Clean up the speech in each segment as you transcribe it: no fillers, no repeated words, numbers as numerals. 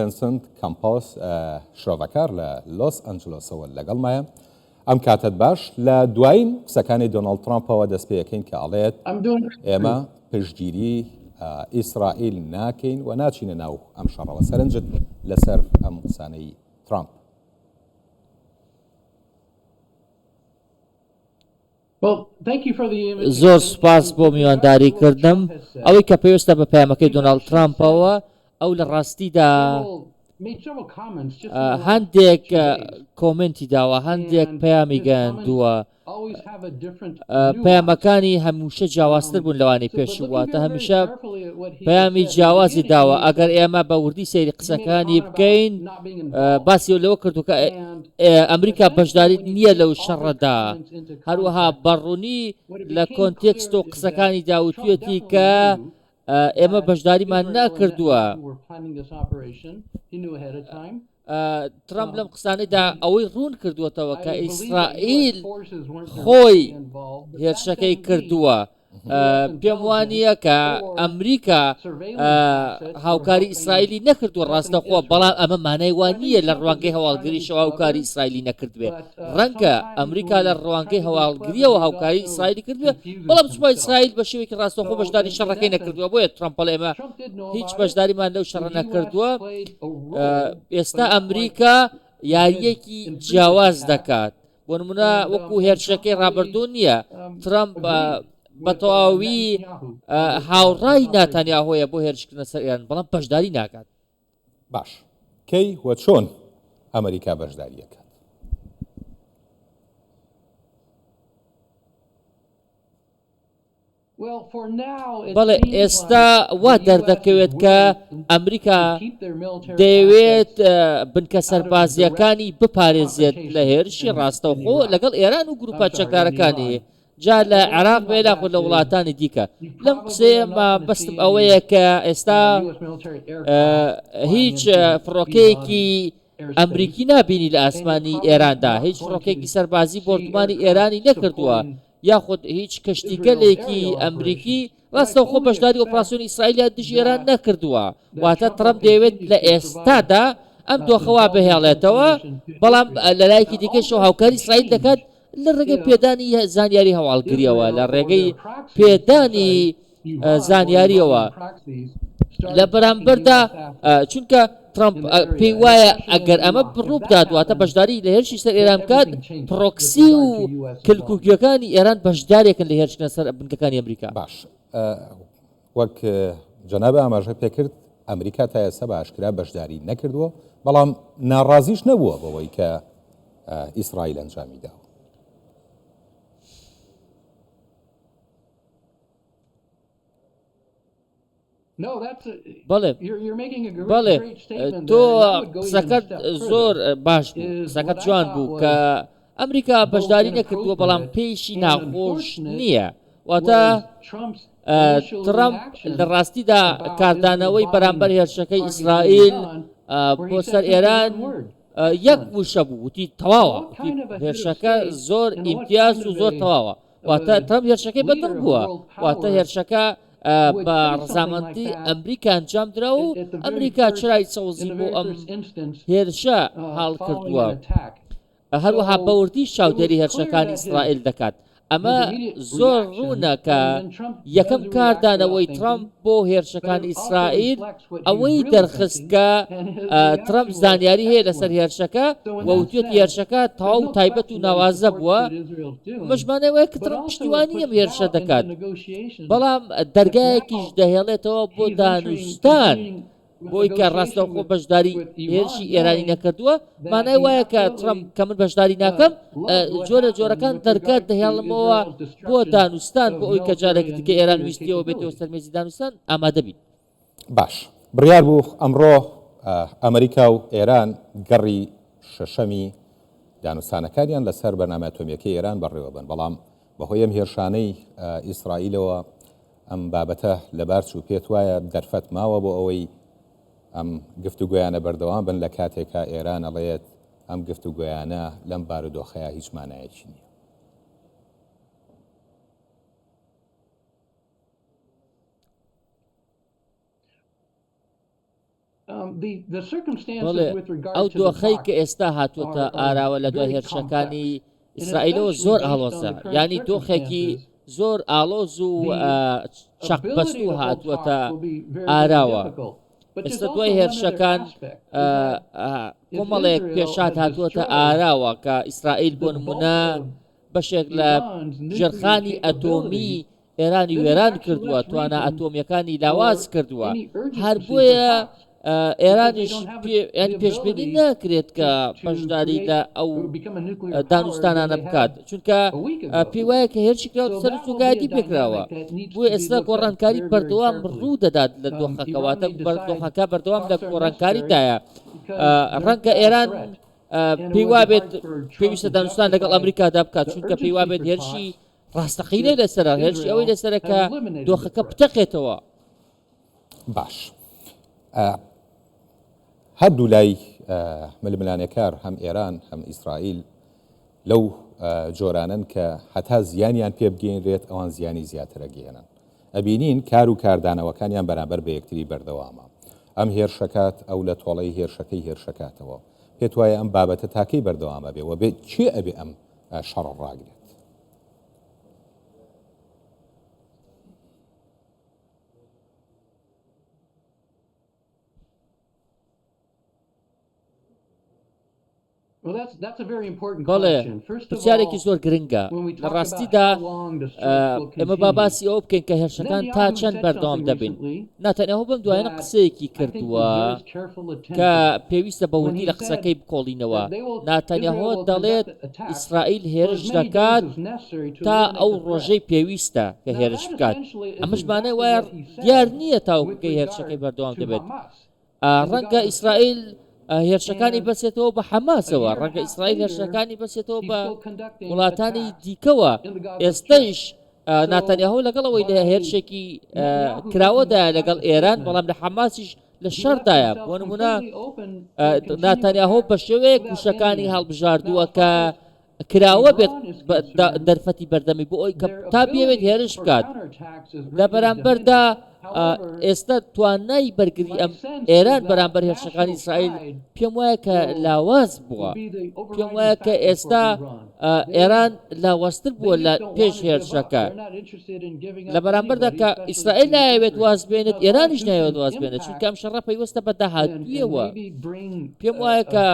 ڤینسنت کامپۆس شرۆڤەکار لە لۆس ئەنجلۆسەوە لەگەڵمایە. ئەم کاتت باش لە دوایین قسەکانی دۆناڵد ترامپەوە دەست پێەکەین کە ئەڵێت ئێمە پشتگیری ئیسرائیل ناکەین و ناچینە ناو ئەم شەڕەوە. سەرنجت لەسەر ئەم قسانەی ترامپ. زۆر سوپاس بۆ میوانداریکردم ئەوەی کە پێویستە بە پەیامەکەی دۆناڵد ترامپەوە ئەو لە ڕاستیدا هەندێک کۆمنتی داوە، هەندێک پەیامی گەیاندووە. پەیامەکانی هەمووشە جیاوازتر بوون لەوانی پێشوو، واتە هەمیشە پەیامی جیاوازی داوە. ئەگەر ئێمە بە وردی سەیری قسەکانی بکەین، باسی لەوە کردو کە ئەمریکا بەشداری نییە لەو شەڕەدا، هەروەها بەڕوونی لە کۆنتێکست و قسەکانی داوتوێتی کە ئێمە بەشداریمان ناکردووە. ترامپ لەم قسانەدا ئەوەی ڕوون کردووەتەوە کە ئیسرائیل خۆی هێرشەکەی کردووە. پێم وانە کە ئەمریکا هاوکاری ئیسرائیلی نەکردووە ڕاستەخۆ، بەڵام ئەمە مانای وان نییە لە ڕوانگەی هەواڵگریشەوە هاوکاری ئیسرائیلی نەکردوێ. ڕەنگە ئەمریکا لە ڕوانگەی هەواڵگریەوە هاوکاری ئیسرائیلی کردووە، بەڵام چوە ئیسرائیل بە شێوەیەکی ڕاستەخۆ بەشداری شەڕەکەی نەکردووە. بۆیە ترامپڵ ئێمە هیچ بەشداریمان لەو شەڕە نەکردووە. ئێستا ئەمریکا یاریەکی جیاواز دەکات. بۆ نمونە وەکو هێرشەکەی ڕابردوو نییە. ترامپ بە تەواوی هاوڕای ناتانیاهۆیە بۆ هێرشکردنە سەر ئێران، بەڵام بەشداری ناکات. باش کەی وە چۆن ئەمریکا بەشداریەکات؟ بەڵێ ئێستا وا دەردەکەوێت کە ئەمریکا دەیەوێت بنکە سەربازیەکانی بپارێزێت لە هێرشی ڕاستەوخۆ لەگەڵ ئێران و گروپە چەکارەکانی، جا لە عێراق بێلاخۆ لە وڵاتانی دیکە. لەم قسەیەمە بەستم ئەوەیە کە ئێستا هیچ فڕۆکەیەکی ئەمریکی نابینی لە ئاسمانی ئێراندا، هیچ فڕۆکێکی سەربازی بۆردمانی ئێرانی نەکردووە، یاخود هیچ کەشتیگەلێکی ئەمریکی ڕاستەوخۆ بەشداری ئۆپراسیۆنی ئیسرائیل دژی ئێران نەکردووە. واتە ترامپ دەیەوێت لە ئێستادا ئەم دۆخەوا بهێڵێتەوە، بەڵام لە لایەکی دیکەشەوە هاوکاری ئیسرائیل دەکات لە ڕێگەی پێدانی زانیاری هەواڵگریەوە، لە ڕێگەی پێدانی زانیاریەوە لە بەرامبەردا. چونکە ترامپ پێی وایە ئەگەر ئەمە بڕوو بداتواتە بەشداری لە هێرشی سەر ئێران بکات، پرۆکسی و کلکوکیەکانی ئێران بەشدارێکن لە هێرشکردنە سەر بنکەکانی ئەمریکا. باش وەک جەنابە ئاماژە پێکرد، ئەمریکا تا ئێستا بە ئاشکرا بەشداری نەکردووە، بەڵام ناڕازیش نەبووە بەوەی کە ئیسرائیل ئەنجامی داوە. بەڵێ بەڵێ تۆ قسەکەت زۆر باش بوو، قسەکەت جوان بوو کە ئەمریکا بەشداری نەکردووە، بەڵام پێیشی ناخۆش نییە. واتە ترامپ لە ڕاستیدا کاردانەوەی بەرامبەر هێرشەکەی ئیسرائیل بۆ سەر ئێران یەک وشە بوو، وتی تەواوە، هێرشەکە زۆر ئیمتیاز و زۆر تەواوە. واتە ترامپ هێرشەکەی بەدڵ بووە، واتە هێرشەکە بە ڕزامەندی ئەمریکا ئەنجام درا و ئەمریکا چرای سەوزی بۆ ئەم هێرشە هاڵ کردووە. هەروەها بەوردی چاودێری هێرشەکانی ئیسرائیل دەکات. ئەمە زۆر ڕوونە کە یەکەم کاردانەوەی ترامپ بۆ هێرشەکانی ئیسرائیل ئەوەی دەرخست کە ترامپ زانیاری هەیە لەسەر هێرشەکە وەوتێت هێرشەکە تەواو تایبەت و ناوازە بووە. مژمانەوەی کە ترامپ پشتیوانی ئەم هێرشە دەکات، بەڵام دەرگایەکیش دەهێڵێتەوە بۆ دانوستان بۆی کە ڕاستەوخۆ بەشداری هێرشی ئێرانی نەکردووە. مانای وایە کە ترامپ کە من بەشداری ناکەم، جۆرە جۆرەکان دەرگات دەهێڵمەوە بۆ دانوستان، بۆ ئەوی کە جارێک دیکە ئێران ویستیەوە بێتەوە سەرمێزی دانوستان ئامادە بین. باش بڕیار بوو ئەمڕۆ ئەمریکا و ئێران گەڕی شەشەمی دانوستانەکانیان لەسەر بەرنامە ئەتۆمیەکەی ئێران بەڕێوە بن، بەڵام بەهۆی ئەم هێرشانەی ئیسرائیلەوە ئەم بابەتە لەبار چوو پێت وایە دەرفەت ماوە بۆ ئەوەی ئەم گفتوگویانە بەردەوام بن لە کاتێکا ئێران ئەڵێت ئەم گفتوگویانە لەم بارودۆخەیە هیچ مانایەکی نییە. بەڵێ ئەو دۆخەی کە ئێستا هاتووەتە ئاراوە لە دوای هێرشەکانی ئیسرائیلەوە زۆر ئاڵۆزە، ینی دۆخێکی زۆر ئاڵۆز و چەقبەست و هاتووەتە ئاراوە. ئێستا دوای هێرشەکان کۆمەڵێک پێشات هاتووەتە ئاراوە کە ئیسرائیل بۆ نمونە بەشێک لە ژێرخانی ئەتۆمی ئێرانی وێران کردووە، توانە ئەتۆمیەکانی لاواز کردووە. هەر بۆیە ئێرانیش پێشبینی ناکرێت کە بەشداری لە ئەو دانوستانانە بکات، چونکە پێی وایە کە هێرشی کراوە سەر سوگایەتی پێکراوە. بۆیە ئێستا گۆڕانکاری بەردەوام ڕوو دەدات لە دۆخەکەواتە دۆخەکە بەردەوام لە گۆڕانکاریدایە. ڕەنگە ئێران پێی وابێت پێویستە دانوستان لەگەڵ ئەمریکادا بکات، چونکە پێی وابێت هێرشی ڕاستەقینەی لەسەرە، هێرشی ئەوەی لەسەرە کە دۆخەکە بتەقێتەوە. باش هەردوو لای ململانێکار هەم ئێران هەم ئیسرائیل لەو جۆرانن کە هەتا زیانیان پێ بگەێنرێت ئەوان زیانی زیاترە گەێنن. ئەبینین کار و کاردانەوەکانیان بەرامبەر بە یەکتری بەردەوامە. ئەم هێرشەکات ئەو لە تۆڵەی هێرشەکەی هێرشەکاتەوە پێت وایە ئەم بابەتە تاکەی بەردەوامە بێ و بێت چێ ئەبێ ئەم شەڕ ڕاگرێت. بەڵێ پرسیارێکی زۆر گرنگە. لە ڕاستیدا ئێمە باباسی ئەوە بکەین کە هێرشەکان تا چەند بەردەوام دەبین. ناتەنیاهۆ بەم دوایانە قسەیەکی کردووە کە پێویستە بەوردی لە قسەکەی بکۆڵینەوە. ناتەنیاهۆ دەڵێت ئیسرائیل هێرش دەکات تا ئەو ڕۆژەی پێویستە کە هێرش بکات. ئەمەش مانای وایە دیار نییە تاوکەی هێرشەکەی بەردەوام دەبێت. ڕەنگە ئیسرائیل هێرشەکانی بەسێتەوە بە حەماسەوە، ڕەنگە ئیسرائیل هێرشەکانی بەسێتەوە بە وڵاتانی دیکەوە. ئێستەش ناتەنیاهۆ لەگەڵەوەی لە هێرشێکی کراوەدایە لەگەڵ ئێران، بەڵام لە حەماسیش لە شەردایە. بۆ نمونە ناتەنیاهۆ بە شێوەیەک وشەکانی هەڵبژاردووە کە کراوە بێت دەرفەتی بەردەمی بۆ ئەوی کە تا بێوێت هێرش بکات. لە بەرامبەردا ئێستا توانای بەرگری ئەم ئێران بەرامبەر هێرشەکانی ئیسرائیل پێم وایە کە لاواز بووە. پێم وایە کە ئێستا ئێران لاوازتر بووە لە پێش هێرشەکە. لە بەرامبەردا کە ئیسرائیل نایەوێت واز بێنێت، ئێرانیش نایەوێت واز بێنێت، چونکە ئەم شەڕە پەیوەستە بە داهاتوویەوە. پێم وایە کە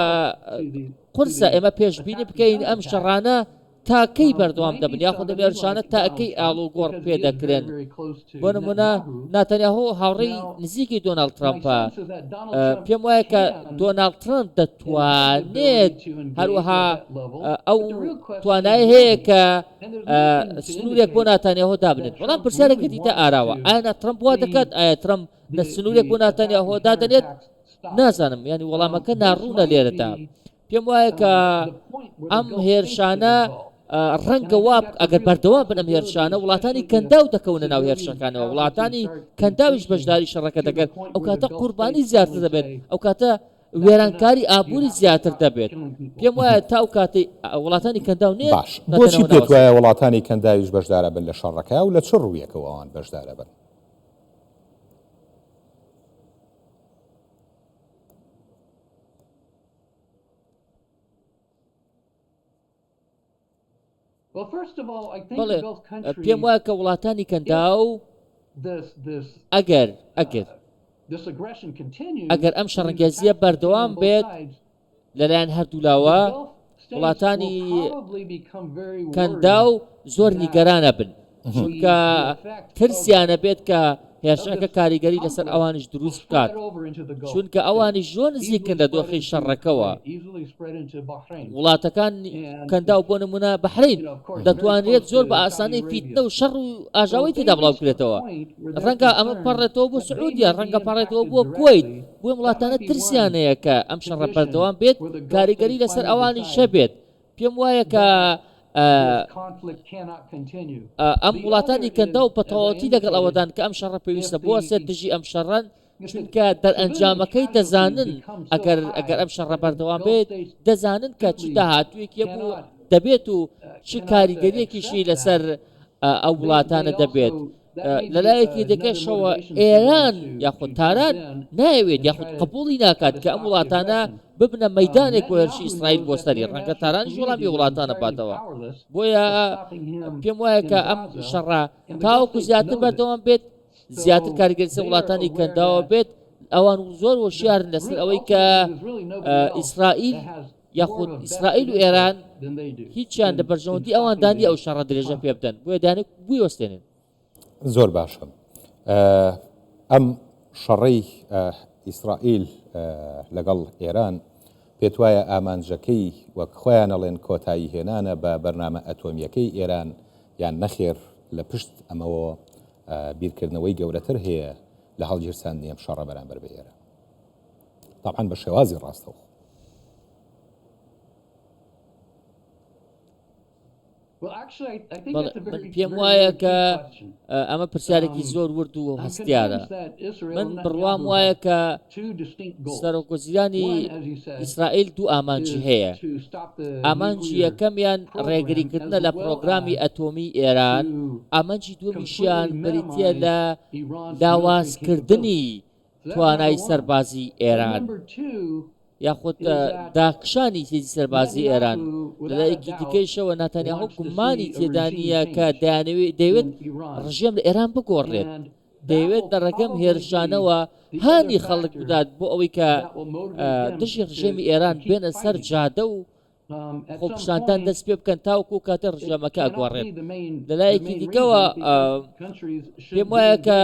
قورسە ئێمە پێشبینی بکەین ئەم شەڕانە تاکەی بەردەوام دەبن، یاخۆ هێرشانە تاکەی ئاڵوگۆڕ پێ دەکرێن. بۆ نمونە ناتەنیاهۆ هاوڕێی نزیکی دۆناڵد ترامپە. پێم وایە کە دۆناڵد ترامپ دەتوانێت هەروەها ئەو توانایی هەیە کە سنوورێک بۆ ناتەنیاهۆ دابنێت. بەڵام پرسیارێکی دیتە ئاراوە، ئایا ترامپ وا دەکات؟ ئایا ترامپ لە سنوورێک بۆ ناتەنیاهۆ دادەنێت؟ نازانم، ینی وەڵامەکە ناڕوونە لێرەدا. پێم وایە کە ئەم هێرشانە ڕەنگە واب ئەگەر بەردەوام بن ئەم هێرشانە وڵاتانی کەنداو دەکەونە ناو هێرشەکانەوە، وڵاتانی کەنداویش بەشداری شەڕەکە دەکەن. ئەو کاتە قوربانی زیاتر دەبێت، ئەو کاتە وێرانکاری ئابووری زیاتر دەبێت. پێم وایە تا ئەو کاتی وڵاتانی کەنداو نیە. باش بۆچی پێت وایە وڵاتانی کەنداویش بەشدارە بن لە شەڕەکە و لە چ ڕوویەکەوە ئەوان بەشدارە بن؟ بەڵێ پێم وایە کە وڵاتانی کەنداو ئەگەر ئەم شەڕەنگێزیە بەردەوام بێت لەلایەن هەردوولاوە، وڵاتانی کەنداو زۆر نیگەرانە بن، چونکە ترسیانە بێت کە هێرشەکە کاریگەری لەسەر ئەوانش دروست بکات، چونکە ئەوانیش زۆر نزیکن لە دۆخی شەڕەکەوە. وڵاتەکان کەنداو بۆ نمونە بەحرین دەتوانرێت زۆر بە ئاسانی فیتنە و شەڕ و ئاژاوی تێدا بڵاو بکرێتەوە. ڕەنگە ئەمە پەڕێتەوە بۆ سعودیا، ڕەنگە پەڕێتەوە بۆ کوێیت. بۆیە وڵاتانە ترسیانەیە کە ئەم شەڕە بەردەوام بێت، کاریگەری لەسەر ئەوانی شەبێت. پێم وایە کە ئەم وڵاتانی کەنداو بە تەواوەتی لەگەڵ ئەوەدان کە ئەم شەڕە پێویستە بۆ سێت دژی ئەم شەڕەن، چونکە دەرئەنجامەکەی دەزانن ئەگەر ئەم شەڕە بەردەوام بێت، دەزانن کە چ داهاتوویەکی بوو دەبێت و چ کاریگەریەکیشی لەسەر ئەو وڵاتانە دەبێت. لەلایەکی دەکەشەوە ئێران یاخود تاران ناوێت یاخود قبولی ناکات کە ئەم وڵاتانە ببنە مەدانێک بۆ هێرشی ئیسرائیل بۆ سەری ڕەنگە تارانی وەڵامی وڵاتانە باتەوە بۆیە پێم وایە کە ئەم شەڕە تاوەکو زیاتر بەردەوام بێت زیاتر کاریگەری سەر وڵاتانی کەنداوە بێت ئەوان زۆر وەشیارن لەسەر ئەوەی کە ئیسرائیل یاخود ئیسرائیل و ئێران هیچیان لە بەرژەوەندی ئەوان دانی ئەو شەڕە درێژە پێ بدەن بۆیە دانێک بووی وەستێنن زۆر باشم ئەم شەڕەی ئیسرائیل لەگەڵ ئێران پێت وایە ئامانجەکەی وەک خۆیان ئەڵێن کۆتایی هێنانە بە بەرنامە ئەتۆمیەکەی ئێران یان نەخێر لە پشت ئەمەوە بیرکردنەوەی گەورەتر هەیە لە هەڵگیرساندنی ئەم شەڕە بەرامبەر بە ئێران طبعاً بە شێوازی ڕاستەوە پێم وایە کە ئەمە پرسیارێکی زۆر ورد و هەستیارە من بڕوام وایە کە سەرۆکوەزیرانی ئیسرائیل دوو ئامانجی هەیە ئامانجی یەکەمیان ڕێگریکردنە لە پرۆگرامی ئەتۆمی ئێران ئامانجی دووەمیشیان بریتیە لە لاوازکردنی توانای سەربازی ئێران یاخود داکشانی تێزی سەربازی ئێران لەلایەکی دیکەیشەوە ناتانیاهو گومانی تێدانە کە دەیەوێت ڕژێم لە ئێران بگۆڕێت دەیەوێت لە ڕێگەم هێرشانەوە هانی خەڵک بدات بۆ ئەوەی کە دژی ڕژێمی ئێران بێنە سەر جادە و خۆپشاندان دەست پێ بکەن تاوەکو کاتە ڕژێمەکە ئەگۆڕێت لەلایەکی دیکەوە پێم وایە کە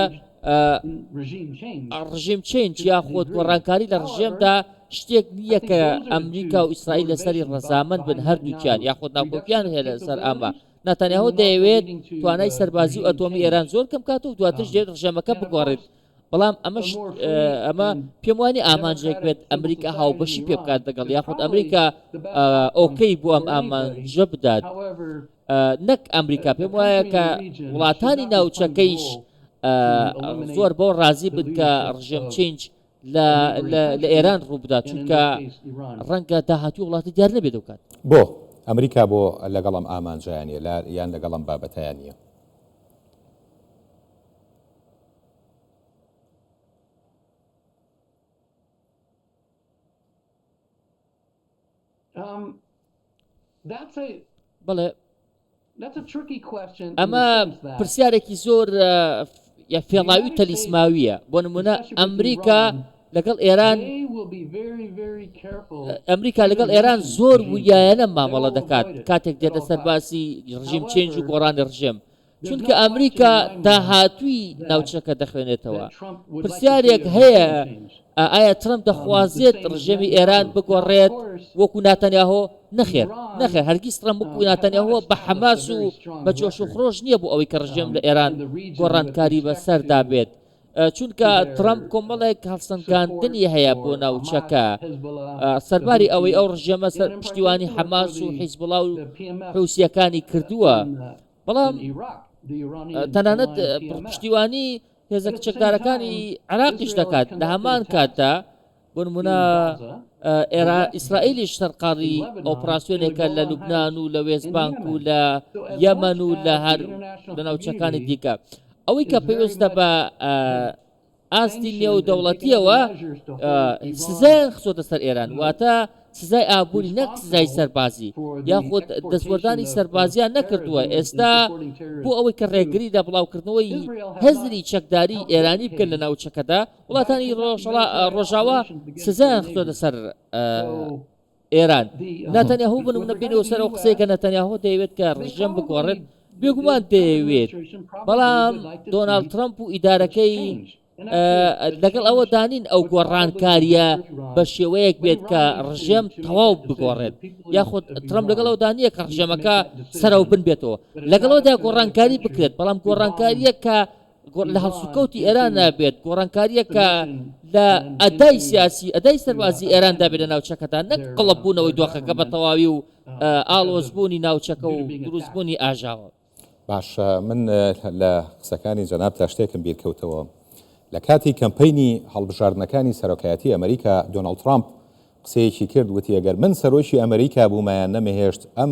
ڕژیم چێنج یاخود گۆڕانکاری لە ڕژێمدا شتێک نییە کە ئەمریکا و ئیسرائیل لەسەری ڕەزامەند بن هەردووکیان یاخود ناوکۆکیان هەیە لەسەر ئەمە ناتانیاهو دەیەوێت توانای سەربازی و ئەتۆمی ئێران زۆر کەم کات و دواترش دەوێت ڕژێمەکە بگۆڕێت بەڵام ئەمە پێم وانی ئامانجێک بێت ئەمریکا هاوبەشی پێ بکات دەگەڵ یاخود ئەمریکا ئۆکەی بۆ ئەم ئامانجە بدات نەک ئەمریکا پێم وایە کە وڵاتانی ناوچەکەیش زۆر بۆ ڕازی بن کە ڕژێم چێنج لە ئێران ڕوو بدات چونکە ڕەنگە داهاتوی وڵاتی دیار نەبێت دەکات بۆ ئەمریکا بۆ لەگەڵم ئامانجیانە یان لەگەڵم بابەتیانە بەڵێ ئەمە پرسیارێکی زۆر فێڵاوی تەلیسماویە بۆ نمونە ئەمریکا لەگەڵ ئێران زۆر ویایەنە مامەڵە دەکات کاتێک دێتە سەرباسی ڕژیم چێنج و گۆڕانی ڕژێم چونکە ئەمریکا داهاتووی ناوچەکە دەخوێنێتەوە پرسیارێک هەیە ئایا ترەمپ دەخوازێت ڕژێمی ئێران بگۆڕێت وەکو ناتانیاهۆ نەخێر هەرگیز ترەمپ وەکو ناتانیاهۆ بە حەماس و بە جۆش و خڕۆژ نییە بۆ ئەوەی کە ڕژێم لە ئێران گۆڕانکاری بەسەردا بێت چونکە ترەمپ کۆمەڵێک هەڵسەنگاندنی هەیە بۆ ناوچەکە سەرباری ئەوەی ئەو ڕژێمە سەر پشتیوانی حەماس و حیزبوڵا و حوسیەکانی کردووە بەڵام تەنانەت پشتیوانی هێزە کچەکدارەکانی عراقیش دەکات لە هەمان کاتدا بۆ نمونە ئیسرائیلیش سەرقاڵی ئۆپراسیۆنێکە لە لوبنان و لە وێستبانک و لە یەمەن و لە هەر لە ناوچەکانی دیکە ئەوەی کە پێویستە بە ئاستی نێودەوڵەتیەوە سزایان خچۆتە سەر ئێران واتە سزای ئابووری نەک سزای سەربازی یاخود دەستوەردانی سەربازیان نەکردووە ئێستا بۆ ئەوەی کە ڕێگری لە بڵاوکردنەوەی هەزری چەکداری ئێرانی بکەن لە ناوچەکەدا وڵاتانی ڕۆژاوا سزایان خچۆتە سەر ئێران ناتانیاهو بنمونە بینەوە سەر ئەو قسەی کە ناتانیاهو دەیەوێت کە ڕژێم بگۆڕێت بێگومان دەیەوێت بەڵام دۆناڵد ترەمپ و ئیدارەکەی لەگەڵ ئەوە دانین ئەو گۆڕانکاریە بە شێوەیەک بێت کە ڕژێم تەواو بگۆڕێت یاخود ترەمپ لەگەڵ ئەو دانیە کە ڕژێمەکە سەرەو بن بێتەوە لەگەڵەوەدا گۆڕانکاری بکرێت بەڵام گۆڕانکاریە کە لە هەڵسوکەوتی ئێران نابێت گۆڕانکاریە کە لە ئەدای سیاسی ئەدای سەربازی ئێراندا بێت لە ناوچەکەدا نەک قڵەببوونەوەی دۆخەکە بە تەواوی و ئاڵۆزبوونی ناوچەکە و دروستبوونی ئاژاوە باش من لە قسەکانی جەناب تا شتێکم بیرکەوتەوە لە کاتی کەمپەینی هەڵبژاردنەکانی سەرۆکایەتی ئەمریکا دۆناڵد ترامپ قسەیەکی کرد وتی ئەگەر من سەرۆکی ئەمریکا بوومایان نەمەهێشت ئەم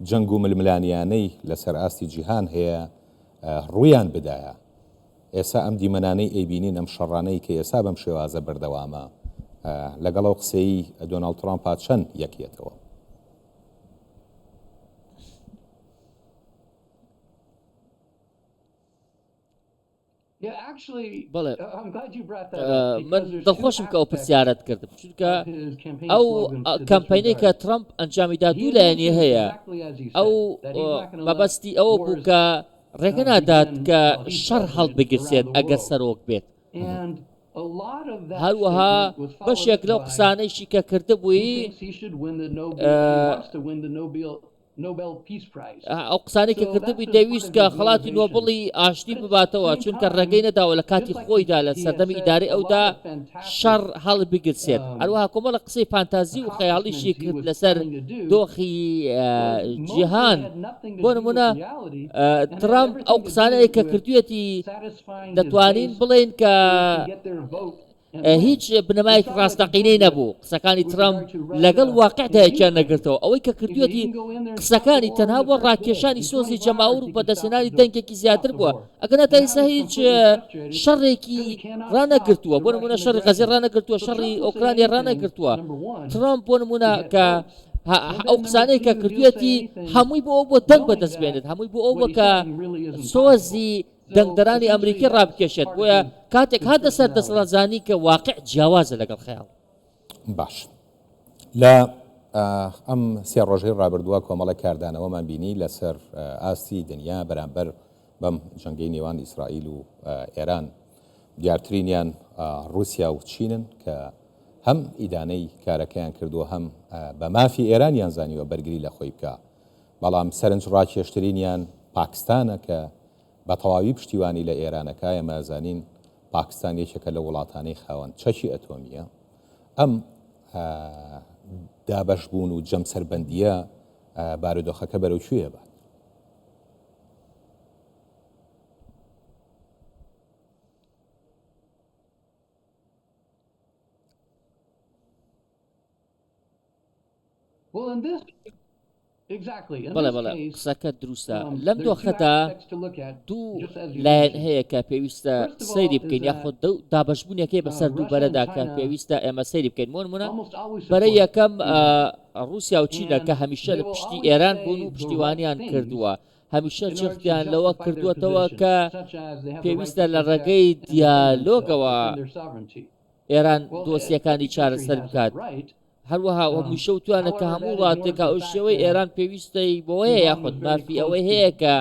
جەنگ و ململانیانەی لەسەر ئاستی جیهان هەیە ڕوویان بدایە ئێستا ئەم دیمەنانەی ئەیبینین ئەم شەڕانەی کە ئێستا بەم شێوازە بەردەوامە لەگەڵەوە قسەی دۆناڵد ترامپ چەند یەکێتەوە. بەڵێ من دڵخۆشم کە ئەو پرسیارەت کردم چونکە ئەو کەمپینەی کە ترامپ ئەنجامیدا دوو لایەنی هەیە ئەو مەبەستی ئەوە بوو کە ڕێگە نادات کە شەڕ هەڵبگرسێت ئەگەر سەرۆک بێت. هەروەها بەشێک لەو قسانەیشی کە کردبووی ئەو قسانەی کە کردبووی دەویست کە خەڵاتی نۆبڵی ئاشتی بباتەوە چونکە ڕێگەی نەداوە لە کاتی خۆیدا لە سەردەمی ئیدارەی ئەودا شەڕ هەڵ بگرسێت. هەروەها کۆمەڵە قسەی فانتازی و خەیاڵیشی کرد لەسەر دۆخی جیهان. بۆ نمونە ترامپ ئەو قسانەیە کە کردوێتی دەتوانین بڵێن کە هیچ بنەمایەکی ڕاستەقینەی نەبوو. قسەکانی ترامپ لەگەڵ واقعدایەکیان نەگرتەوە. ئەوەی کە کردوێتی قسەکانی تەنها بۆ ڕاکێشانی سۆزی جەماوەر و بەدەستهێنانی دەنگێکی زیاتر بووە. ئەگەر تا ئێستا هیچ شەڕێکی ڕانەگرتووە. بۆ نمونە شەڕی غەزە ڕانەگرتووە، شەڕی ئۆکرانیا ڕانەگرتووە. ترامپ بۆ نمونە کە ئەو قسانەی کە کردوێتی هەمووی بۆ ئەو بۆ دەنگ بەدەستبێنێت، هەمووی بۆ ئەو بە کە سۆزی دەنگدەرانی ئەمریکی ڕابکێشێت. بۆیە کاتێک هاتە سەر دەسەڵاتزانی کە واقع جیاوازە لەگەڵ خەیاڵ. باش لە ئەم سێ ڕۆژەی ڕابردووە کۆمەڵە کاردانەوەمان بینی لەسەر ئاستی دنیا بەرامبەر بەم جەنگەی نێوان ئیسرائیل و ئێران. دیارترینیان رووسیا و چینن کە هەم ئیدانەی کارەکەیان کردووە هەم بە مافی ئێرانیان زانیوە بەرگری لە خۆی بکە. بەڵام سەرنج ڕاکێشترینیان پاکستانە کە بە تەواوی پشتیوانی لە ئێرانەکە ئێمەزانین پاکستان یەکێکە لە وڵاتانەی خاوەن چەکی ئەتۆمیە. ئەم دابەشبوون و جەم سەربەندیە بارودۆخەکە بەرەو کوێ بات؟ بەڵێ بەڵێ قسەکە دروستە. لەم دۆخەدا دوو لایەن هەیە کە پێویستە سەیری بکەین یاخۆ دابەشبوونێکی بەسەر دوو بەرەدا کە پێویستە ئێمە سەیری بکەین. بۆ نمونە بەرەی یەکەم رووسیا و چینە کە هەمیشە لە پشتی ئێران بوون و پشتیوانیان کردووە. هەمیشە جەختیان لەوە کردووەتەوە کە پێویستە لە ڕێگەی دیالۆگەوە ئێران دۆسیەکانی چارەسەر بکات. هەروەها هەمووشە توانە کە هەموو وڵاتێکە ئەو شێوەی ئێران پێویستەی بۆیە یاخود مافی ئەوەی هەیە کە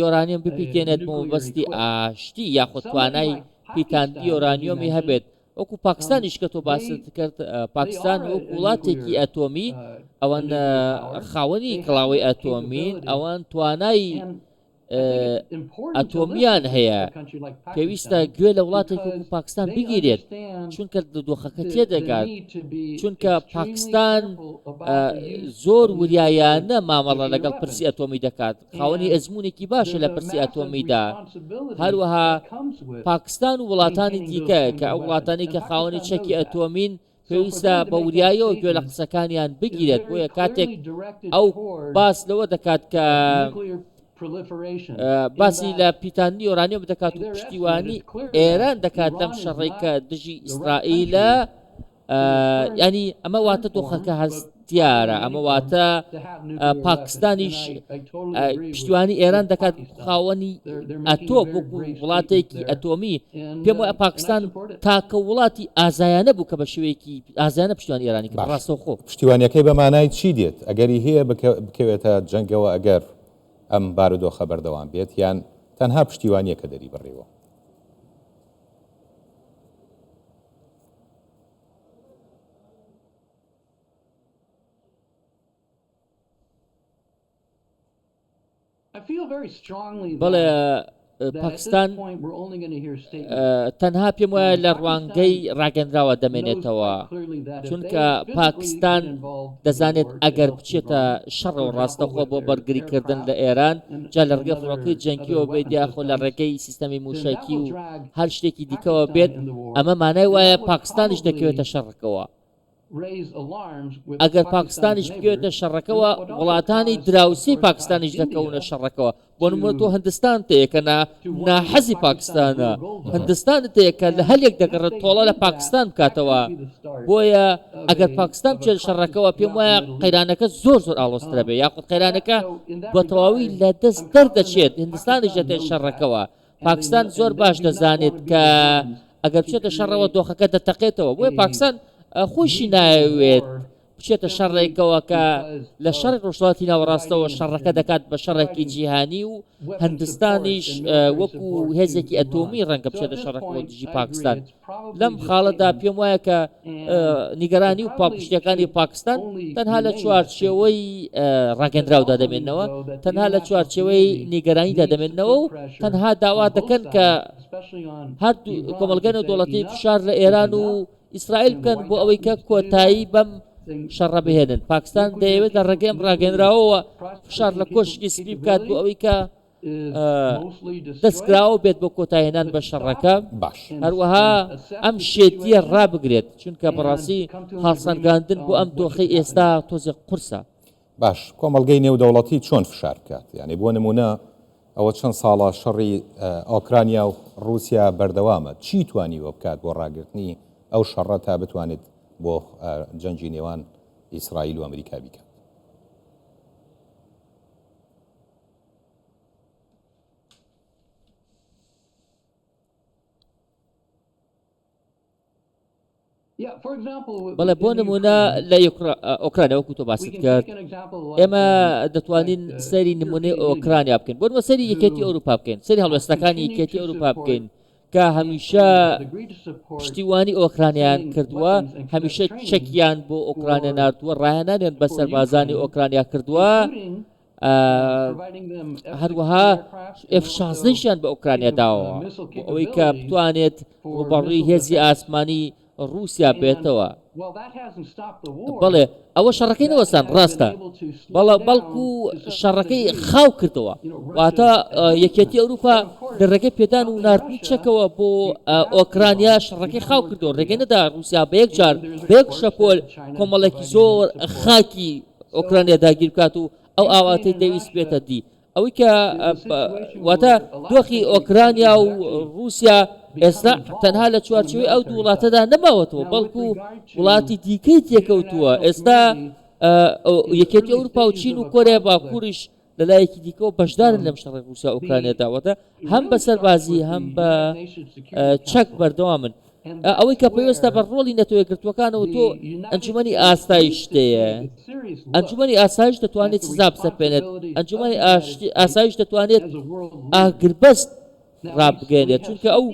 یۆرانیۆم بپیتێنێت مەبەستی ئاشتی یاخود توانای پیتاندی یۆرانیۆمی هەبێت. وەکو پاکستانیش کە تۆ باست کرد، پاکستان وەکو وڵاتێکی ئەتۆمی ئەوەن خاوەنی کڵاوەی ئەتۆمین، ئەوان توانای ئەتۆمیان هەیە. پێویستە گوێ لە وڵاتێکی وەکو پاکستان بگیرێت چونکە دۆخەکە تێدەگات. چونکە پاکستان زۆر وریایانە مامەڵە لەگەڵ پرسی ئەتۆمی دەکات، خاوەنی ئەزمونێکی باشە لە پرسی ئەتۆمیدا. هەروەها پاکستان و وڵاتانی دیکە کە ئەو وڵاتانی کە خاوەنی چەکی ئەتۆمین پێویستە بە وریایەوە گوێ لە قسەکانیان بگیرێت. بۆیە کاتێک ئەو باس لەوە دەکات کە باسی لە پیتانی یۆرانیۆم دەکات و پشتیوانی ئێران دەکات لەم شەڕێکە دژی ئیسرائیلە، ینی ئەمە واتە دۆخەکە هەستیارە. ئەمە واتە پاکستانیش پشتیوانی ئێران دەکات خاوەنی ئەتۆ وەکو وڵاتێکی ئەتۆمی. پێم وایە پاکستان تاکە وڵاتی ئازایانە بوو کە بە شێوەیەکی ئازایانە پشتیوانی ئێرانی کە ڕاستەوخۆ پشتیوانیەکەی بەمانای چی دێت؟ ئەگەری هەیە بکەوێتە جەنگەوە ئەگەر ئەم بارودۆخە بەردەوام بێت یان تەنها پشتیوانیەکە دەری بڕێەوە؟ بەڵێ پاکستان تەنها پێم وایە لە ڕوانگەی ڕاگەندراوە دەمێنێتەوە، چونکە پاکستان دەزانێت ئەگەر بچێتە شەڕەوە ڕاستەخۆ بۆ بەرگریکردن لە ئێران جا لە ڕێگەی فڕۆکەی جەنگیەوە بێت یاخۆ لە ڕێگەی سیستەمی موشەکی و هەر شتێکی دیکەوە بێت، ئەمە مانای وایە پاکستانیش دەکەوێتە شەڕەکەوە. ئەگەر پاکستانیش بگوێتە شەڕەکەەوە وڵاتانی دراوسی پاکستانیش دەکەونە شەڕەکەەوە بۆ نمونە تۆ هەندستان تەیەکە ناحەزی پاکستانە هەندستان تەیەکە لە هەلێک دەگەڕێت تۆڵە لە پاکستان بکاتەوە بۆیە ئەگەر پاکستان بچێت شەڕەکەەوە پێم وایە قەیرانەکە زۆر ئاڵۆسترە بێ یاخود قەیرانەکە بە تەواوی لە دەست دەردەچێت هندستانیش دەتێت شەڕەکەەوە پاکستان زۆر باش دەزانێت کە ئەگەر بچێتە شەڕەوە دۆخەکە دەتەقێتەوە بۆیە پاکستان خۆشی ناوێت بچێتە شەڕێکەوە کە لە شەڕی ڕۆژهەڵاتی ناوەڕاستەوە شەڕەکە دەکات بە شەڕێکی جیهانی و هەندستانیش وەکو هێزێکی ئەتۆمی ڕەنگە بچێتە شەڕەکەەوە دژی پاکستان لەم خاڵەدا پێم وایە کە نیگەرانی و پاپشتەکانی پاکستان تەنها لە چوارچێوەی ڕاگەندراودا دەمێنەوە تەنها لە چوارچێوەی نیگەرانیدا دەمێنەوە و تەنها داوا دەکەن کە هەردوو کۆمەلگەنە دەوڵەتی فشار لە ئێران و ئیسرائیل بکەن بۆ ئەوەی کە کۆتایی بەم شەڕە بهێنن پاکستان دەیەوێت لە ڕێگەم ڕاگەنراوەوە فشار لە کۆشکی سپی بکات بۆ ئەوەی کە دەستکراوە بێت بۆ کۆتایهێنان بە شەڕەکە باش هەروەها ئەم شێتیە ڕابگرێت چونکە بەڕاستی هەڵسەنگاندن بۆ ئەم دۆخی ئێستا تۆزێک قورسە باش کۆمەلگەی نێودەوڵەتی چۆن فشار بکات یعنی بۆ نمونە ئەوە چەند ساڵە شەڕی ئۆکرانیا و رووسیا بەردەوامە چی توانیوە بکات بۆ ڕاگررتنی ئەو شەڕە تا بتوانێت بۆ جەنجی نێوان ئیسرائیل و ئەمریکا بیکات بەڵێ بۆ نمونە لە ئۆکرانیا وەکو تۆ باست کرد ئێمە دەتوانین سەری نمونەی ئۆکرانیا بکەین بۆ سەری یەکێتی ئەوروپا بکەین سەری هەڵوێستەکانی یەکێتی ئەوروپا بکەین کە هەمیشە پشتیوانی ئۆکرانیان کردووە هەمیشە چەکیان بۆ ئۆکرانیا نردووە ڕاهێنانیان بە سەربازانی ئۆکرانیا کردووە هەروەها F-16یان بە ئۆکرانیا داوە بۆ ئەوەی کە بتوانێت ڕوبەڕووی هێزی ئاسمانی رووسیا بێتەوە بەڵێ ئەوە شەڕەکەی نەوەستان ڕاستە بەڵکو شەڕەکەی خاو کردەوە واتە یەکێتی ئەوروپا دەڕێگەی پێدان و ناردنی چەکەوە بۆ ئۆکرانیا شەڕەکەی خاو کردەوە ڕێگەی نەدا رووسیا بە یەک جار بە یەک شەپۆل کۆمەڵێکی زۆر خاکی ئۆکرانیا داگیر بکات و ئەو ئاواتەی دەویست بێتە دی ئەوەی کە واتە دۆخی ئۆکرانیا و رووسیا ئێستا تەنها لە چوارچێوەی ئەو دوو وڵاتەدا نەماوەتەوە بەڵکو وڵاتی دیکەی تێکەوتووە ئێستا یەکێتی ئەوروپا و چین و کۆریا باکووریش لەلایەکی دیکەەوە بەشدارن لەم شەڕی رووسیا ئۆکرانیاداوەتە هەم بە سەربازی هەم بە چەک بەردەوامن ئەوەی کە پێویستە بە ڕۆڵی نەتۆیەگرتوەکانەوە تۆ ئەنجومەنی ئاسایش شتەیە ئەنجومەنی ئاسایش دەتوانێت سزا بسەپێنێت ئەنجومەنی ئاسایش دەتوانێت ئاگربەست ڕابگەێنێت چونکە ئەو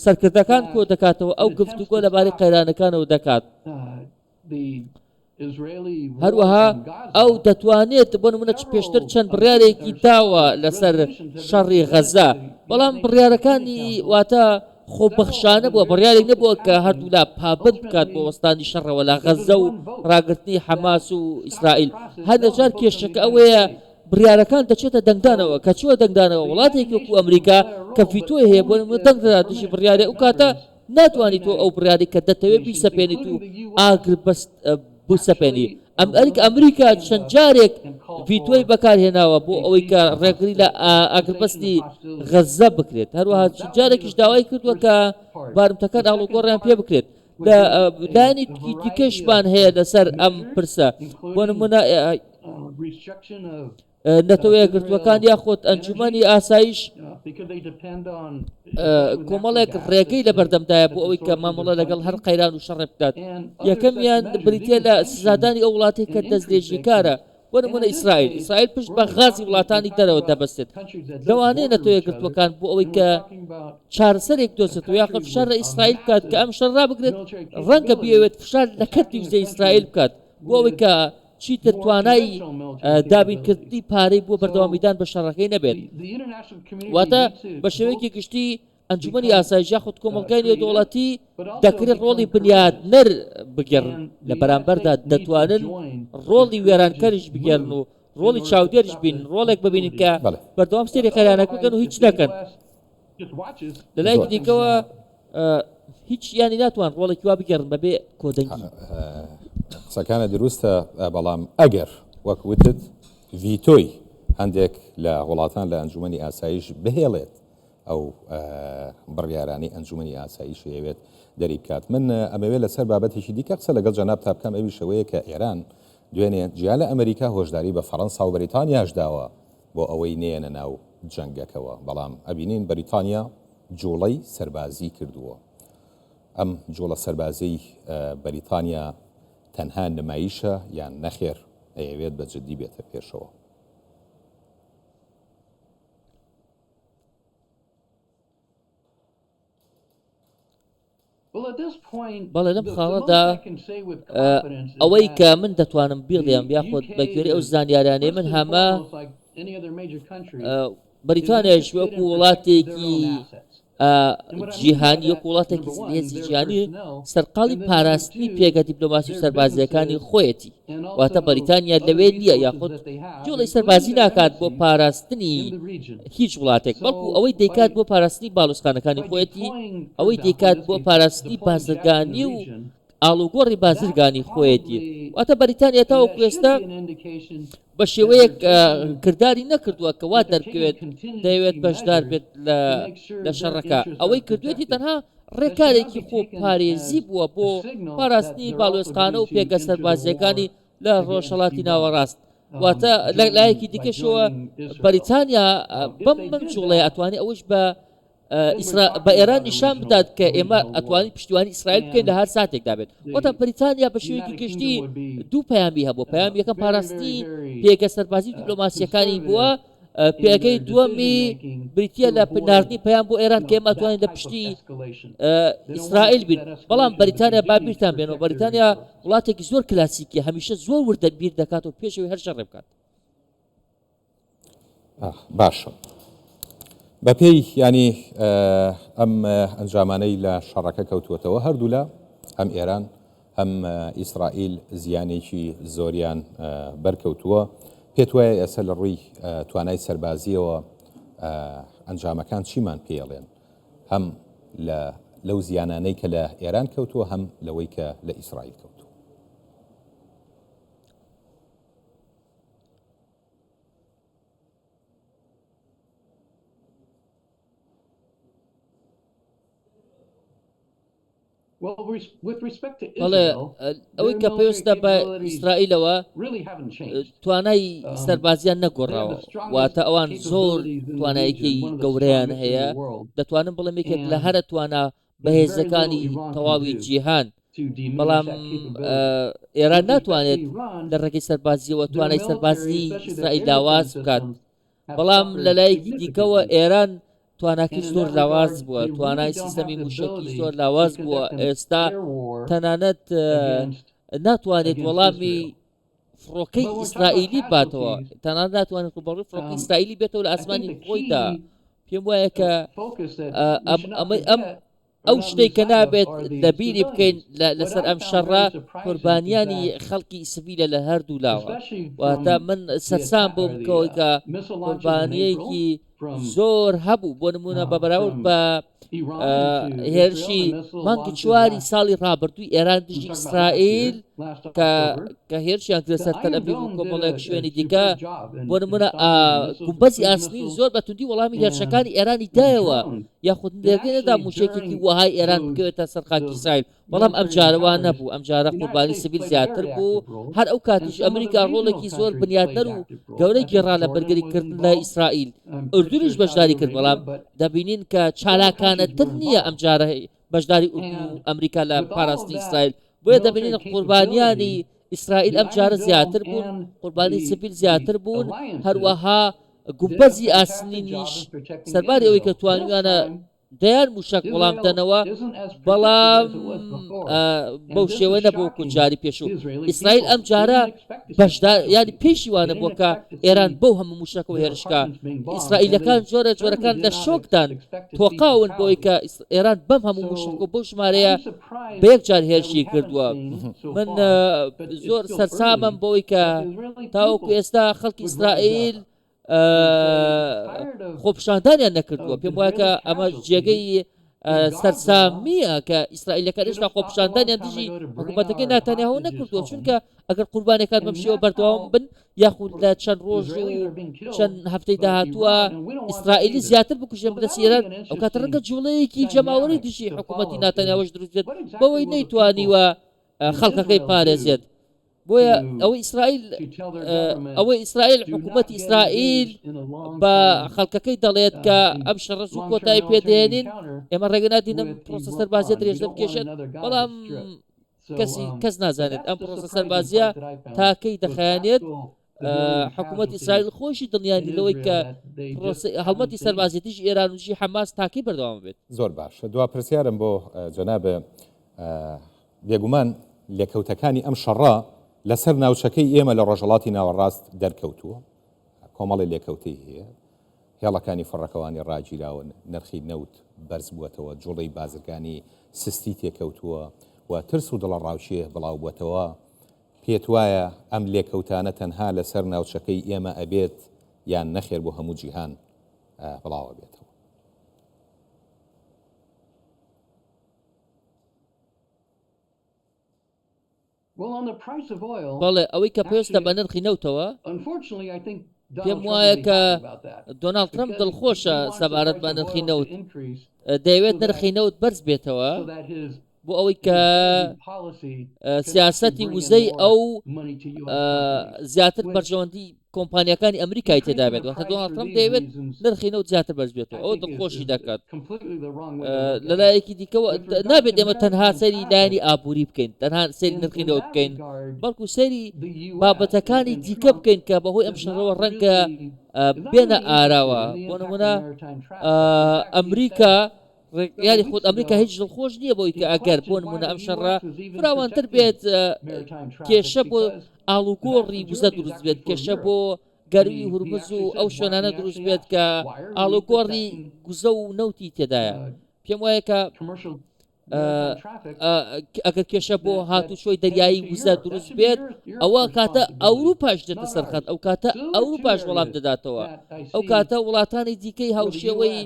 سەرکردەکان کۆ دەکاتەوە ئەو گفتوگۆ لەبارەی قەیرانەکانەوە دەکات هەروەها ئەو دەتوانێت بۆ نمونە پێشتر چەند بڕیارێکی داوە لەسەر شەڕی غەزا بەڵام بڕیارەکانی واتە خۆبەخشانە بووە بڕیارێک نەبووە کە هەردوو لا پابند بکات بۆ وەستانی شەڕەوە لە غەزە و ڕاگررتنی حەماس و ئیسرائیل هەردەجار کێشەکە ئەوەیە بڕیارەکان دەچێتە دەنگدانەوە کە چووە دەنگدانەوە وڵاتێکی وەکو ئەمریکا کە ڤیتۆی هەیە بۆ دەنگدا دژی بڕیارێ ئەو کاتە ناتوانیت تۆ ئەو بڕیاری کە دەتەوێت بیسەپێنیت و ئاگربەست بسەپێنی ئەمریکا چەند جارێک ڤیتۆی بەکارهێناوە بۆ ئەوەی کە ڕێگری لە ئاگربەستی غەزە بکرێت هەروەها جارێکیش داوای کردووە کە بارمتەکان ئاڵوگۆڕیان پێ بکرێت لە دانی دیکەشمان هەیە لەسەر ئەم پرسە بۆ نمونە نەتەوەیەگرتوەکان یاخۆت ئەنجومەنی ئاسایش کۆمەڵێک ڕێگەی لە بەردەمدایە بۆ ئەوەی کە مامەڵە لەگەڵ هەر قەیران و شەڕێ بکات یەکەمیان بریتە لە سزادانی ئەو وڵاتی کە دەستێژی کارە بۆ نمونە ئیسرائیل پشت بە غازی وڵاتانی دەرەوە دەبەستێت لەوانەیە نەتەوەیەگرتوەکان بۆ ئەوەی کە چارەسەرێک دۆزێتەوە یاخۆ فشار لە ئیسرائیل بکات کە ئەم شەڕ ڕابگرێت ڕەنگە بیەوێت فشار لە کەرتی وزەی ئیسرائیل بکات بۆ ئەوەی کە چیتر توانای دابینکردنی پارەی بۆ بەردەوامیدان بە شەڕەکەی نەبێت واتە بە شێوەیەکی گشتی ئەنجومەنی ئاسایش یاخود کۆمەلگای نێودەوڵەتی دەکرێت ڕۆڵی بنیادنەر بگەڕن لە بەرامبەردا دەتوانن ڕۆڵی وێرانکەریش بگەڕن و ڕۆڵی چاودێریش بین ڕۆڵێک ببینن کە بەردەوام سێری قەیرانەکە بکەن و هیچ نەکەن لەلایەکی دیکەوە هیچ یانی ناتوان ڕۆڵێکی وا بگەڕن بەبێ کۆدەنگی قسەکانە دروستە بەڵام ئەگەر وەکوتت ڤیتۆی هەندێک لە وڵاتان لە ئەنجومەنی ئاسایش بهێڵێت ئەو بڕیارانی ئەنجومەنی ئاسایش هەیەوێت دەری بکات. من ئەمەوێت لەسەر بابەتێکی دیکە قسە لەگەڵ جەناب تا بکەم، ئەوی شەوەیە کە ئێران دوێنێ جیا لە ئەمریکا هۆشداری بە فەڕەنسا و بەریتانیاش داوە بۆ ئەوەی نێنە ناو جەنگەکەوە، بەڵام ئەبینین بەریتانیا جوڵەی سەربازی کردووە. ئەم جوڵە سەربازی بەریتانیا تەنها نمایشە یان نەخێر ئەیەوێت بە جددی بێتە پێشەوە؟ بەڵێ لەم خاڵەدا ئەوەی کە من دەتوانم بیڵێم یاخۆت بە گوێرە ئەو زانیارانەی من هەمە بەریتانیاش وەکو وڵاتێکی جیهانی وەکو وڵاتێکی هێزی جیهانی سەرقاڵی پاراستنی پێگە دیپلۆماسی و سەربازیەکانی خۆیەتی، واتە بەریتانیا لەوێ نییە یاخۆت جوڵی سەربازی ناکات بۆ پاراستنی هیچ وڵاتێک، بەڵکو ئەوەی دەیکات بۆ پاراستنی باڵوسخانەکانی خۆیەتی، ئەوەی دەیکات بۆ پاراستنی بازرگانی و ئاڵوگۆڕی بازرگانی خۆیەتی. واتە بەریتانیا تاوەکو ئێستا بە شێوەیەک کردداری نەکردووە کە وا دەرکەوێت دەیەوێت بەشدار بێت لە شەڕەکە، ئەوەی کردوێتی تەنها ڕێکارێکی خۆ پارێزی بووە بۆ پاراستنی باڵۆستخانە و پێگە سەربازیەکانی لە ڕۆژهەڵاتی ناوەڕاست. واتە لە لایەکی دیکەشەوە بەریتانیا بەم جوڵەیە ئەتوانێت ئەوش بە ئێران نیشان بدات کە ئێمە ئەتوانین پشتیوانی ئیسرائیل بکەین لە هەر ساتێکدا بێت. واتە بەریتانیا بە شێوەیەکی گشتی دوو پەیامی هەبوو. پەیامی یەکەم پاراستنی پێگە سەربازی و دیپلۆماسیەکانی بووە، پێگەی دووەمی بریتە لە ناردنی پەیام بۆ ئێران کە ئێمە ئەتوانین لە پشتی ئیسرائیل بین. بەڵام بەریتانیا با بیرتان بێنەوە، بەریتانیا وڵاتێکی زۆر کلاسیکیە، هەمیشە زۆر وردە بیر دەکات و پێشەوەی هەر شەڕێ بکات. باشە بەپێی ینی ئەم ئەنجامانەی لە شەڕەکە کەوتوەتەوە هەردوو لە هەم ئێران هەم ئیسرائیل زیانێکی زۆریان بەرکەوتووە. پێت وایە ئێستا لە ڕووی توانای سەربازیەوە ئەنجامەکان چیمان پێڵێن، هەم لەو زیانانەی کە لە ئێران کەوتووە هەم لەوەی کە لە ئیسرائیل کەوتووە؟ بەڵێ ئەوەی کە پێویستە بە ئیسرائیلەوە توانای سەربازیان نەگۆڕاوە، واتە ئەوان زۆر توانایەکی گەورەیان هەیە. دەتوانم بڵێم یەکێک لە هەرە توانە بەهێزەکانی تەواوی جیهان، بەڵام ئێران ناتوانێت لە ڕێگەی سەربازیەوە توانای سەربازی ئیسرائیل لاواز بکات. بەڵام لەلایەکی دیکەوە ئێران تواناکەی زۆر لاواز بووە، توانای سیستەمی موشکی زۆر لاواز بووە. ئێستا تەنانەت ناتوانێت وەڵامی فڕۆکەی ئیسرائیلی باتەوە، تەنانەت ناتوانێت ڕوبەڕووی فڕۆکەی ئیسرائیلی بێتەوە لە ئاسمانی خۆیدا. پێم وایە کە ئەو شتێک کە نابێت لەبیری بکەین لەسەر ئەم شەڕە قوربانیانی خەڵکی سڤیلە لە هەردوو لاوە. واتە من سەرسام بووم کەوەی کە قوربانیەکی زۆر هەبوو. بۆ نمونە بە بەراورد بە هێرشی مانگی 4 ساڵی ڕابردووی ئێران دژی ئیسرائیل کە هێرشیان کرد سەر تەل ئەڤیڤ و کۆمەڵێک شوێنی دیکە، بۆ نمونە گومبەزی ئاسنین زۆر بە توندی وەڵامی هێرشەکانی ئێرانی دایەوە، یاخود دەگەنەدا موشێکێکی وەهای ئێران بکەوێتە سەر خاکی ئیسرائیل. بەڵام ئەم جارەوە نەبوو، ئەم جارە قوربانی سڤیل زیاتر بوو. هەر ئەو کاتیش ئەمریکا ڕۆڵێکی زۆر بنیادنەر و گەورەی گێڕا لە بەرگەریکردن لە ئیسرائیل. ئوردونیش بەشداری کرد، بەڵام دەبینین کە چالاکانەتر نییە ئەم جارە بەشداری ئەمریکا لە پاراستی ئیسرائیل. بۆیە دەبینین قوربانیانی ئیسرائیل ئەم جارە زیاتر بوون، قوربانی سڤیل زیاتر بوون. هەروەها گومبەزی ئاسنینیش سەرباری ئەوەی کە توانیوانە دەیان موشک وەڵام دەنەوە، بەڵام بەو شێوە نەبوو کوجاری پێشوو. ئیسرائیل ئەم جارە بەشدار ینی پێشی وانە بووە کە ئێران بەو هەموو موشک و هێرشکە. ئیسرائیلەکان جۆرەکان لە شۆکدان تۆقاون بۆی کە ئێران بەم هەموو موشک و بەو ژمارەیە بە یەک جار هێرشی کردووە. من زۆر سەرسامم بۆی کە تاوەکو ئێستا خەڵکی ئیسرائیل خۆپشاندانیان نەکردووە. پێم وایە کە ئەمە جێگەی سەرسامیە کە ئیسرائیلەکان هێشتا خۆپیشاندانیان دژی حکوومەتەکەی ناتانیاهو نەکردووە چونکە ئەگەر قوربانەکان بەم شێوە بەردەوام بن یاخود لە چەند ڕۆژ و چەند هەفتەی داهاتووە ئیسرائیلی زیاتر بکوژێن بدەست ئێران ئەو کاتە ڕەنگە جوڵەیەکی جەماوەری دژی حکوومەتی ناتانیاهۆش دروست بێت بەوەی نەیتوانیوە خەڵکەکەی پارێزێت بۆیە ئەوەی ئیسرائیل حکوومەتی ئیسرائیل بە خەڵکەکەی دەڵێت کە ئەم شەڕە و کۆتایی پێدێنین ئێمە ڕێگە نادینم پرۆسە سەربازیە درێژ دەبکێشێت بەڵام کەس نازانێت ئەم پرۆسە سەربازیە تاکەی دەخایانێت حکوومەتی ئیسرائیل خۆشی دڵنیانی لەوەی کە هەڵمەتی سەربازیەتیش ئێران و ژی حەماس تاکەی بەردەوام بێت. زۆر باش دوا پرسیارم بۆ جەنابە بێگومان لێکەوتەکانی ئەم شەڕە لەسەر ناوچەکەی ئێمە لە ڕۆژهەڵاتی ناوەڕاست دەرکەوتووە کۆمەڵی لێکەوتەی هەیە هێڵەکانی فڕەکەوانی ڕاگیراون نرخی نەوت بەرز بووەتەوە جوڵەی بازرگانی سستی تێکەوتووە و ترس و دڵە ڕاوچێ بڵاو بووەتەوە پێت وایە ئەم لێکەوتانە تەنها لەسەر ناوچەکەی ئێمە ئەبێت یان نەخێر بۆ هەموو جیهان بڵاوە بێتەوە. بەڵێ ئەوەی کە پێویستە بە نرخی نەوتەوە پێم وایە کە دۆناڵد ترەمپ دڵخۆشە سەبارەت بە نرخی نەوت دەیەوێت نرخی نەوت بەرز بێتەوە بۆ ئەوەی کە سیاسەتی وزەی ئەو زیاتر بەرژەوەندی کۆمپانیەکانی ئەمریکای تێدا بێت وەختە دۆناڵد ترەمپ دەیەوێت نرخی نەوت زیاتر بەرز بێتەوە ئەوە دڵخۆشی دەکات. لەلایەکی دیکەوە نابێت ئێمە تەنها سەری لایەنی ئابووری بکەین تەنها سەری نرخی نەوت بکەین بەڵکو سەری بابەتەکانی دیکە بکەین کە بەهۆی ئەم شەڕەوە ڕەنگە بێنە ئاراوە بۆ نمونە ئەمریکا یاری خۆت ئەمریکا هیچ دڵخۆش نییە بۆی کە ئەگەر بۆ نمونە ئەم شەڕە فراوانتر بێت کێشە بۆ ئاڵوگۆڕی وزە دروست بێت کێشە بۆ گەروی هورمز و ئەو شوێنانە دروست بێت کە ئاڵوگۆڕی گوزە و نەوتی تێدایە پێم وایە کە ئەگەر کێشە بۆ هاتوچۆی دەریایی وزە دروست بێت ئەوە کاتە ئەوروپاش دێتە سەرخەت ئەو کاتە ئەوروپاش وەڵام دەداتەوە ئەو کاتە وڵاتانی دیکەی هاوشێوەی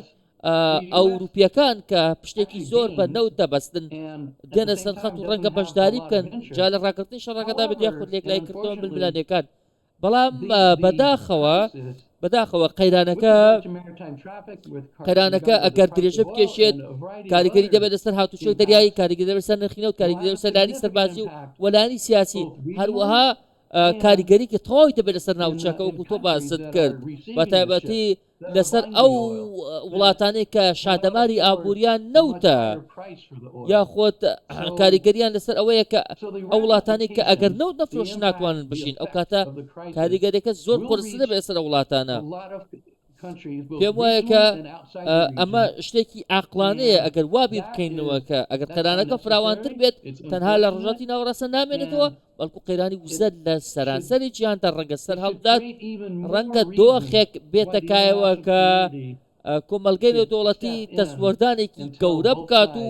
ئەوروپیەکان کە پشتێکی زۆر بە نەوت دەبەستن دێنە سەرخەت و ڕەنگە بەشداری بکەن جا لە ڕاکردنی شەڕەکەدا بێت یاخود لێکلای کردەوە ململانیەکان بەڵام بەداخەوە قەیرانەکە ئەگەر درێژە بکێشێت کاریگەری دەبێت لەسەر هاتوچۆی دەریایی کاریگەری دەبێت سەر نرخی نەوت کاریگەری دەبێت سەر لانی سەربازی و وەلانی سیاسی هەروەها کاریگەری کە تەواوی دەبێت لەسەر ناوچەکە وەکو تۆ باست کرد بە تایبەتی لەسەر ئەو وڵاتانەی کە شادەماری ئابووریان نەوتە یاخۆت کاریگەریان لەسەر ئەوەیە کە ئەو وڵاتانی کە ئەگەر نەوت نەفرۆش ناتوانن بشین ئەو کاتە کاریگەریەکە زۆر قرس دەبێت لەسەر وڵاتانە پێم وایە کە ئەمە شتێکی عاقلانەیە ئەگەر وابی بکەینەوە کە ئەگەر قەیرانەکە فراوانتر بێت تەنها لە ڕۆژاتی ناوەڕاستە نامێنێتەوە بەڵکو قەیرانی وزە لە سەرانسەری جیهاندا ڕەنگە سەر هەڵدات ڕەنگە دۆخێک بێتەکایەوە کە کۆمەلگەی نێودەوڵەتی دەستوەردانێکی گەورە بکات و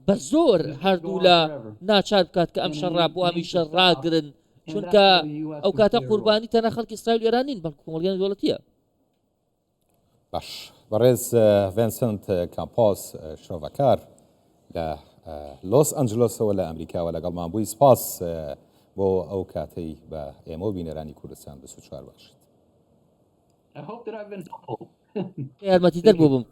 بە زۆر هەردوو لە ناچار بکات کە ئەم شەڕا بۆ هەمیشە ڕاگرن چونکە ئەو کاتە قوربانی تەنها خەڵکی ئیسرائیل و ئێران نین بەڵکو کۆمەلگەی نێودەوڵەتیە. باش بەڕێز ڤینسنت کامپۆس شۆڤەکار لە لۆس ئەنجلۆسەوە لە ئەمریکاوە لەگەڵمان بووی سپاس بۆ ئەو کاتەی بە ئێمە و بینەرانی کوردستان 24 باشیت. یارمەتیدەر بۆ بم